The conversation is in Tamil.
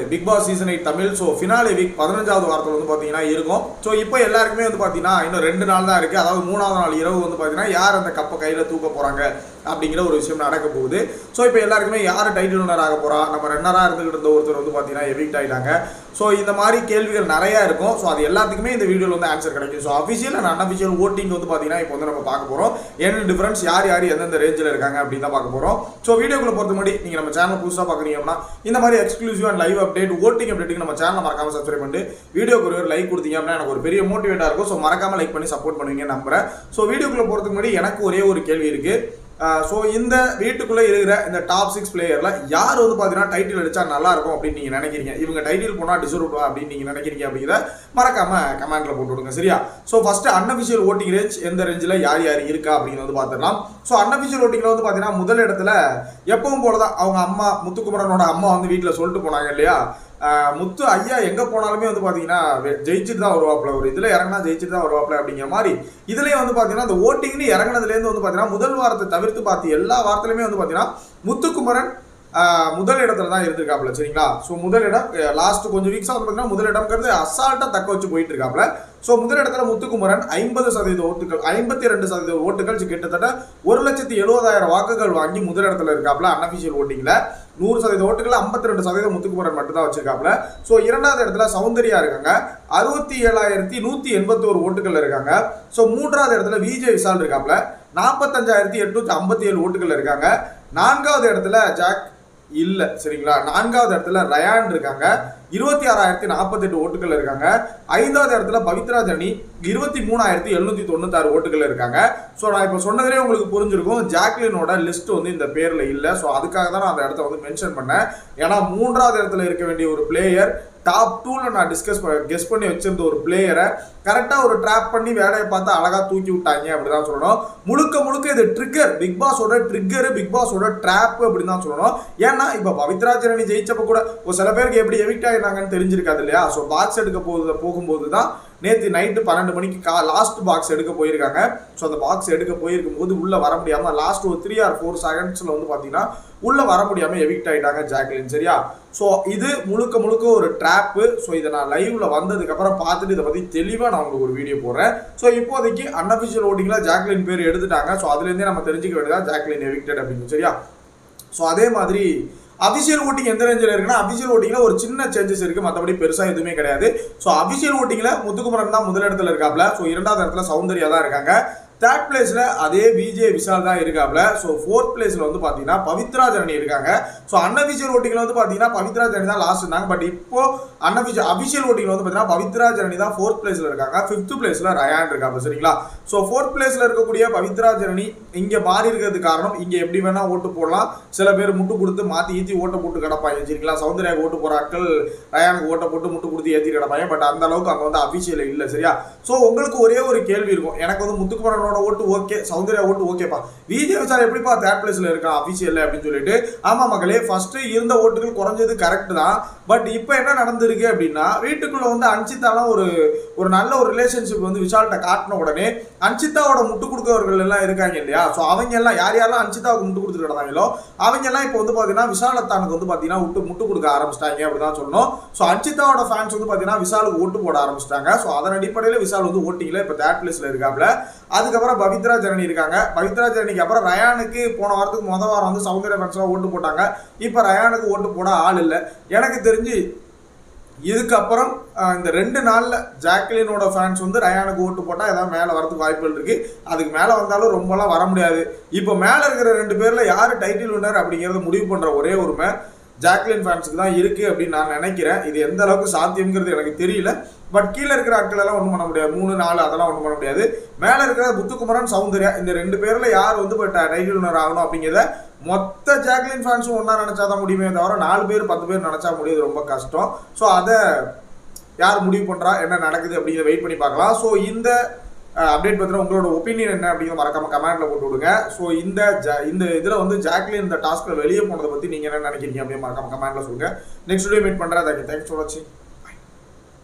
மக்களே, Bigg Boss season 8 Tamil finale week 15வது வாரத்தில் வந்து பார்த்தீங்கன்னா இருக்கும். இப்போ எல்லாருக்குமே வந்து பார்த்தீங்கன்னா இன்னும் 2 நாள் தான் இருக்குது. அதாவது 3வது நாள் இரவு வந்து பார்த்தீங்கன்னா யார் அந்த கப்பை கையில் தூக்க போகிறாங்க அப்படிங்கிற ஒரு விஷயம் நடக்க போகுது. இப்போ எல்லாருக்குமே யார் டைட்டில் வினர் ஆக போகிறா, நம்ம ரன்னராக இருந்துகிட்டு இருந்த ஒருத்தர் வந்து பார்த்தீங்கன்னா எவிக்ட் ஆகிட்டாங்க. இந்த மாதிரி கேள்விகள் நிறையா இருக்கும். அது எல்லாத்துக்குமே இந்த வீடியோவில் வந்து ஆன்சர் கிடைக்கும். அஃபிஷியல் அண்ட் அன்அஃபிஷியல் ஓட்டிங் வந்து பார்த்தீங்கன்னா இப்போ வந்து நம்ம பார்க்க போகிறோம். என்ன டிஃபரன்ஸ், யார் எந்தெந்த ரேஞ்சில் இருக்காங்க அப்படின்னு தான் பார்க்க போகிறோம். வீடியோக்குள்ள பொறுத்த முன்னாடி நீங்கள் நம்ம சேனல் புதுசாக பார்க்குறீங்கன்னா இந்த மாதிரி exclusive and live update, voting அப்டேட்டுக்கு நம்ம சேனல் மறக்காம சப்ஸ்கிரைப் பண்ணிட்டு வீடியோக்கு ஒரு லைக் கொடுத்தீங்க அப்படின்னா எனக்கு ஒரு பெரிய மோட்டிவேட்டாக இருக்கும். மறக்காம லைக் பண்ணி சப்போர்ட் பண்ணுவீங்க நம்புறேன். வீடியோக்குள்ள போகிறதுக்கு முன்னாடி எனக்கு ஒரே ஒரு கேள்வி இருக்கு. இந்த வீட்டுக்குள்ளே இருக்கிற இந்த டாப் 6 பிளேயரில் யார் வந்து பார்த்தீங்கன்னா டைட்டில் அடிச்சா நல்லா இருக்கும் அப்படின்னு நீங்கள் நினைக்கிறீங்க, இவங்க டைட்டில் போனால் டிசர்வ் அப்படின்னு நீங்கள் நினைக்கிறீங்க அப்படிங்கிறத மறக்காம கமெண்ட்ல போட்டு விடுங்க. சரியா? ஃபர்ஸ்ட் அன்அஃபிஷியல் ஓட்டிங் ரேஞ்ச் எந்த ரேஞ்சில் யார் இருக்கா அப்படின்னு வந்து பார்த்துடலாம். அன்அஃபிஷியல் ஓட்டிங்கில் வந்து பார்த்தீங்கன்னா முதல் இடத்துல எப்பவும் போலதான் அவங்க அம்மா முத்துக்குமரனோட அம்மா வந்து வீட்டில் சொல்லிட்டு போனாங்க இல்லையா, முத்து ஐயா எங்கே போனாலுமே வந்து பார்த்தீங்கன்னா ஜெயிச்சுட்டு தான் வருவாப்புல, ஒரு இதில் இறங்கினா ஜெயிச்சுட்டு தான் வருவாப்புல அப்படிங்கிற மாதிரி. இதுலேயே வந்து பார்த்தீங்கன்னா அந்த ஓட்டிங்னு இறங்கினதுலேருந்து வந்து பார்த்தீங்கன்னா முதல் வாரத்தை தவிர்த்து பார்த்து எல்லா வாரத்துலையுமே வந்து பார்த்தீங்கன்னா முத்துக்குமரன் முதல் இடத்துல தான் இருந்திருக்காப்புல. சரிங்களா? முதல் இடம் லாஸ்ட் கொஞ்சம் வீக்ஸாக வந்து பார்த்தீங்கன்னா முதல் இடம்ங்கிறது அசால்ட்டாக தக்க வச்சு போயிட்டு இருக்காப்புல. முதல் இடத்துல முத்துக்குமரன் 50% ஓட்டுகள், 52% ஓட்டுகள், கிட்டத்தட்ட 1,70,70,000 வாக்குகள் வாங்கி முதல் இடத்துல இருக்காப்புல. அன்அஃபிஷியல் ஓட்டிங்ல 100% ஓட்டுகள் 52% முத்துக்குமரன் மட்டும் தான் வச்சிருக்காப்புல. இரண்டாவது இடத்துல சௌந்தர்யா இருக்காங்க, 67,181 ஓட்டுகள் இருக்காங்க. மூன்றாவது இடத்துல விஜய் விஷால் இருக்காப்புல, 45,857 ஓட்டுகள் இருக்காங்க. நான்காவது இடத்துல ஜாக் இல்ல. சரிங்களா? நான்காவது இடத்துல ரயான் இருக்காங்க, 26,048 ஓட்டுகள் இருக்காங்க. ஐந்தாவது இடத்துல பவித்ரா ஜனி 23,796 ஓட்டுகள் இருக்காங்க. நான் இப்போ சொன்னதுலேயே உங்களுக்கு புரிஞ்சிருக்கும், ஜாக்லினோட லிஸ்ட் வந்து இந்த பேர்ல இல்லை. அதுக்காக தான் நான் அந்த இடத்த வந்து மென்ஷன் பண்ணேன். ஏன்னா மூன்றாவது இடத்துல இருக்க வேண்டிய ஒரு பிளேயர் டாப் 2ல நான் கெஸ் பண்ணி வச்சிருந்த ஒரு பிளேயரை கரெக்டாக ஒரு ட்ராப் பண்ணி வேலையை பார்த்து அழகாக தூக்கி விட்டாங்க அப்படிதான் சொல்லணும். முழுக்க இது ட்ரிக்கர், பிக் பாஸோட ட்ரிக்கர், பிக் பாஸோட ட்ராப் அப்படின்னு தான் சொல்லணும். ஏன்னா இப்போ பவித்ரா ஜனனி ஜெயிச்சப்ப கூட ஒரு சில பேருக்கு எப்படி எவிக்ட் ஆகிருந்தாங்கன்னு தெரிஞ்சிருக்காது இல்லையா. பாக்ஸ் எடுக்க போகும்போது தான் நேற்று நைட்டு 12 மணிக்கு லாஸ்ட் பாக்ஸ் எடுக்க போயிருக்காங்க. அந்த பாக்ஸ் எடுக்க போயிருக்கும் போது உள்ள வர முடியாமல் லாஸ்ட் ஒரு 3 or 4 செகண்ட்ஸ்ல வந்து பார்த்தீங்கன்னா உள்ள வர முடியாமல் எவிக்ட் ஆகிட்டாங்க ஜாக்லின். சரியா? இது முழுக்க ஒரு ட்ராப்பு. இதை நான் லைவ்ல வந்ததுக்கு அப்புறம் பார்த்துட்டு இதை பத்தி தெளிவாக நான் உங்களுக்கு ஒரு வீடியோ போடுறேன். இப்போதைக்கு அன்அஃபிஷியல் ஓட்டிங்ல ஜாக்லின் பேர் எடுத்துட்டாங்க. அதுலேருந்தே நம்ம தெரிஞ்சுக்க வேண்டியதா ஜாக்லின் எவிக்டட் அப்படின்னு. சரியா? அதே மாதிரி அபிஷியல் ஓட்டிங் எந்த ரேஞ்சில் இருக்குன்னா, அபிஷியல் ஓட்டிங்ல ஒரு சின்ன சேஞ்சஸ் இருக்கு, மற்றபடி பெருசா எதுவுமே கிடையாது. அபிஷியல் ஓட்டிங்ல முத்துக்குமரன் தான் முதல் இடத்துல இருக்காப்ல. இரண்டாவது இடத்துல சௌந்தர்யா தான் இருக்காங்க. தேர்ட் பிளேஸ்ல அதே விஜய் விஷால் தான் இருக்காப்ல. ஃபோர்த் பிளேஸ்ல வந்து பாத்தீங்கன்னா பவித்ரா ஜனனி இருக்காங்க. அன்அஃபிஷியல் ஓட்டிங்ல வந்து பாத்தீங்கன்னா பவித்ரா ஜனனி தான் லாஸ்ட் இருந்தாங்க. பட் இப்போ அபிஷியல் ஓட்டிங்ல வந்து பாத்தீங்கன்னா பவித்ரா ஜனனி தான் 4th பிளேஸ்ல இருக்காங்க. 5th பிளேஸ்ல ரயான் இருக்காங்க. சரிங்களா? 4th பிளேஸ்ல இருக்கக்கூடிய பவித்ரா ஜனனி இங்க மாறி இருக்கிறது காரணம், இங்க எப்படி வேணா ஓட்டு போடலாம், சில பேர் முட்டு கொடுத்து மாத்தி ஈத்தி ஓட்ட போட்டு கிடப்பாங்க. சரிங்களா? சௌந்தர்யாவுக்கு ஓட்டு போற ஆட்கள் ரயானுக்கு ஓட்ட போட்டு முட்டு கொடுத்து ஏற்றி கிடப்பாங்க. பட் அந்த அளவுக்கு அங்க வந்து அபிஷியல் இல்லை. சரியா? உங்களுக்கு ஒரே ஒரு கேள்வி இருக்கும், எனக்கு வந்து முத்துக்குமரன் ஓட்டு ஓகே, சௌந்தர்யா ஓட்டு ஓகேப்பா, விஜய் விஷால் எப்படிப்பா தேர்ட் பிளேஸ்ல இருக்கான் அபிஷியல் அப்படின்னு சொல்லிட்டு. ஆமா மக்களே, ஃபர்ஸ்ட் இருந்த ஓட்டுகள் குறைஞ்சது கரெக்ட் தான். பட் இப்போ என்ன நடந்திருக்கு அப்படின்னா, வீட்டுக்குள்ள வந்து அன்சிதாலாம் ஒரு நல்ல ஒரு ரிலேஷன்ஷிப் வந்து விஷால்கிட்ட காட்டின உடனே அன்சிதாவோட முட்டு கொடுக்கவர்கள் எல்லாம் இருக்காங்க இல்லையா. அவங்க எல்லாம் யாரெல்லாம் அன்சிதாவுக்கு முட்டு கொடுத்துட்டு கிடந்தாங்களோ அவங்க எல்லாம் இப்போ வந்து பாத்தீங்கன்னா விஷாலத்தானுக்கு வந்து பாத்தீங்கன்னா முட்டு கொடுக்க ஆரம்பிச்சிட்டாங்க அப்படிதான் சொல்லணும். அன்சிதாவோட ஃபேன்ஸ் வந்து பாத்தீங்கன்னா விஷாலுக்கு ஓட்டு போட ஆரம்பிச்சிட்டாங்க. அதன் அடிப்படையில் விஷால் வந்து ஓட்டிங்ல இப்போ தேர்ட் பிளேஸ்ல இருக்காப்ல. அதுக்கப்புறம் பவித்ரா ஜனனி இருக்காங்க. பவித்ரா ஜனனிக்கு அப்புறம் ரயானுக்கு போன வாரத்துக்கு முதல் வாரம் வந்து சௌந்தர்யா ஃபேன்ஸ்லாம் ஓட்டு போட்டாங்க. இப்போ ரயானுக்கு ஓட்டு போட ஆள் இல்லை. எனக்கு தெரிஞ்சு இதுக்கப்புறம் இந்த 2 நாள்ல ஜாக்லினோட ஃபேன்ஸ் வந்து ரயானுக்கு ஓட்டு போட்டால் ஏதாவது மேலே வரதுக்கு வாய்ப்புகள் இருக்கு. அதுக்கு மேலே வந்தாலும் ரொம்பலாம் வர முடியாது. இப்போ மேலே இருக்கிற 2 பேர்ல யாரு டைட்டில் வின்னர் அப்படிங்கிறத முடிவு பண்ற ஒரே உரிமை ஜாக்லின் ஃபேன்ஸுக்கு தான் இருக்கு அப்படின்னு நான் நினைக்கிறேன். இது எந்த அளவுக்கு சாத்தியம்ங்கிறது எனக்கு தெரியல. பட் கீழே இருக்கிற ஆட்கள் எல்லாம் ஒன்றும் பண்ண முடியாது, 3 4 அதெல்லாம் ஒன்றும் பண்ண முடியாது. மேலே இருக்கிற முத்துக்குமரன் சௌந்தர்யா இந்த 2 பேர்ல யார் வந்து டைட்டில் வின்னர் ஆகணும் அப்படிங்கிறத மொத்த ஜாக்லின் ஃபேன்ஸும் ஒன்றா நினைச்சாதான் முடியுமே தவிர 4 பேர் 10 பேர் நினைச்சா முடியாது, ரொம்ப கஷ்டம். அதை யார் முடிவு பண்றா, என்ன நடக்குது அப்படிங்கிறத வெயிட் பண்ணி பார்க்கலாம். இந்த அப்டேட் பத்தின உங்களோட ஒப்பீனியன் என்ன அப்படிங்கிறத மறக்காம கமெண்ட்ல போட்டு விடுங்க. இந்த இதுல வந்து ஜாக்லின் இந்த டாஸ்க்ல வெளியே போனதை பத்தி நீங்க என்ன நினைக்கிறீங்க அப்படின்னு மறக்காம கமெண்ட்ல சொல்லுங்க. நெக்ஸ்ட் வீடியோ மீட் பண்றேன். தேங்க்ஸ் ஃபார் வாட்சிங்.